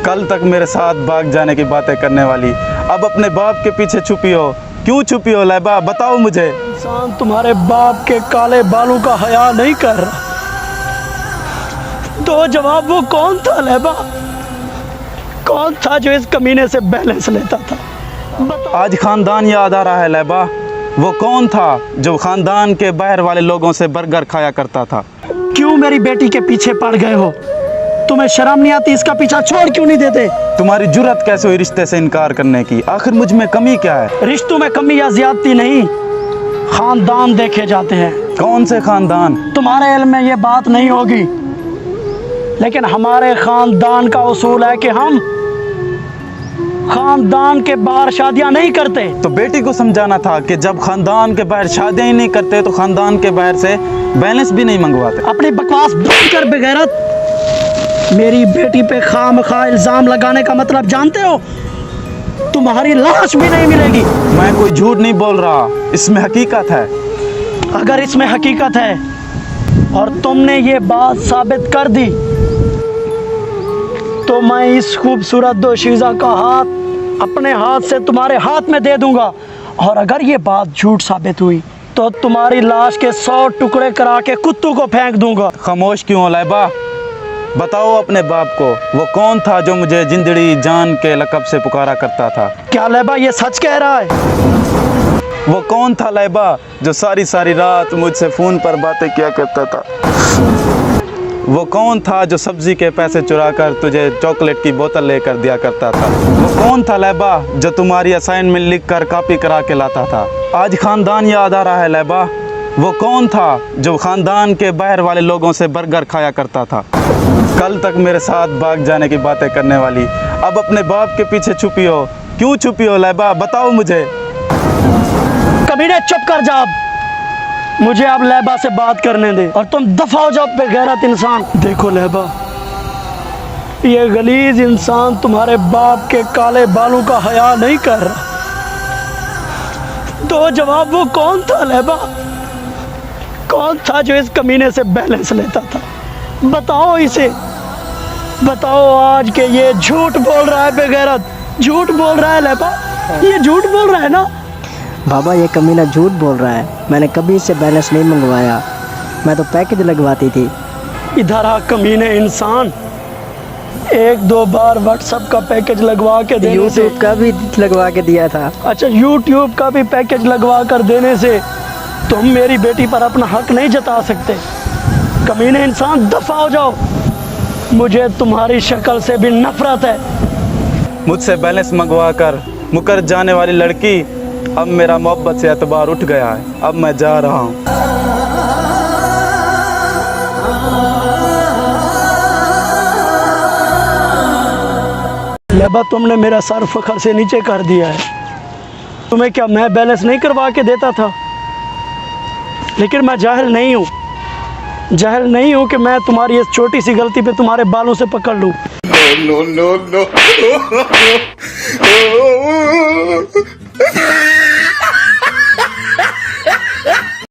कल तक मेरे साथ भाग जाने की बातें करने वाली, अब अपने बाप के पीछे छुपी हो। क्यों छुपी हो लैबा, बताओ मुझे। इंसान तुम्हारे बाप के काले बालों का हया नहीं कर रहा। तो जवाब, वो कौन था लैबा? कौन था जो इस कमीने से बैलेंस लेता था? आज खानदान याद आ रहा है लैबा। वो कौन था जो खानदान के बाहर वाले लोगों से बर्गर खाया करता था? क्यों मेरी बेटी के पीछे पड़ गए हो? तुम्हें शर्म नहीं आती? इसका पीछा छोड़ क्यों नहीं देते? तुम्हारी जुर्रत कैसे हुई रिश्ते से इनकार करने की? आखिर मुझ में कमी क्या है? रिश्तों में कमी या ज्यादती नहीं, खानदान देखे जाते हैं। कौन से खानदान? तुम्हारे इल्म में ये बात नहीं होगी, लेकिन हमारे खानदान का उसूल है कि हम खानदान के बाहर शादियां नहीं करते। तो बेटी को समझाना था कि जब खानदान के बाहर शादियां ही नहीं करते तो खानदान के बाहर से बैलेंस भी नहीं मंगवाते। अपनी बकवास बंद कर बेगैरत। मेरी बेटी पे खामखा इल्जाम लगाने का मतलब जानते हो? तुम्हारी लाश भी नहीं मिलेगी। मैं कोई झूठ नहीं बोल रहा, इसमें हकीकत है। अगर इसमें हकीकत है और तुमने ये बात साबित कर दी तो मैं इस खूबसूरत दोशीज़ा का हाथ अपने हाथ से तुम्हारे हाथ में दे दूंगा, और अगर ये बात झूठ साबित हुई तो तुम्हारी लाश के 100 टुकड़े करा के कुत्तों को फेंक दूंगा। खामोश क्यों हो लैबा? बताओ अपने बाप को, वो कौन था जो मुझे जिंदड़ी जान के लक़ब से पुकारा करता था? क्या लैबा ये सच कह रहा है? वो कौन था लैबा जो सारी सारी रात मुझसे फ़ोन पर बातें किया करता था? वो कौन था जो सब्जी के पैसे चुरा कर तुझे चॉकलेट की बोतल लेकर दिया करता था? वो कौन था लैबा जो तुम्हारी असाइनमेंट लिख कर कॉपी करा के लाता था? आज खानदान याद आ रहा है लैबा। वो कौन था जो खानदान के बाहर वाले लोगों से बर्गर खाया करता था? कल तक मेरे साथ भाग जाने की बातें करने वाली, अब अपने बाप के पीछे छुपी हो। क्यों छुपी हो लैबा, बताओ मुझे। कमीने चुप कर जा, मुझे अब लैबा से बात करने दे और तुम दफा हो जाओ बेगैरत इंसान। देखो लैबा, ये गलीज इंसान तुम्हारे बाप के काले बालों का हया नहीं कर रहा। तो जवाब, वो कौन था लैबा? कौन था जो इस कमीने से बैलेंस लेता था? बताओ इसे, बताओ। आज के ये झूठ बोल रहा है बेगैरत, झूठ बोल रहा है लैबा, ये झूठ बोल रहा है ना? बाबा ये कमीना झूठ बोल रहा है, मैंने कभी इससे बैलेंस नहीं मंगवाया, मैं तो पैकेज लगवाती थी। इधर आ कमीने इंसान, 1-2 बार व्हाट्सएप का पैकेज लगवा के देने से, यूट्यूब का भी लगवा के दिया था। अच्छा यूट्यूब का भी पैकेज लगवा कर देने से तुम मेरी बेटी पर अपना हक नहीं जता सकते। कमीने इंसान, दफा हो जाओ, मुझे तुम्हारी शक्ल से भी नफरत है। मुझसे बैलेंस मंगवा कर मुकर जाने वाली लड़की, अब मेरा मोहब्बत से एतबार उठ गया है, अब मैं जा रहा हूँ। लैबा, तुमने मेरा सर फखर से नीचे कर दिया है। तुम्हें क्या मैं बैलेंस नहीं करवा के देता था? लेकिन मैं जाहिल नहीं हूँ, जाहिल नहीं हूँ कि मैं तुम्हारी इस छोटी सी गलती पे तुम्हारे बालों से पकड़ लूँ। No, no, no, no.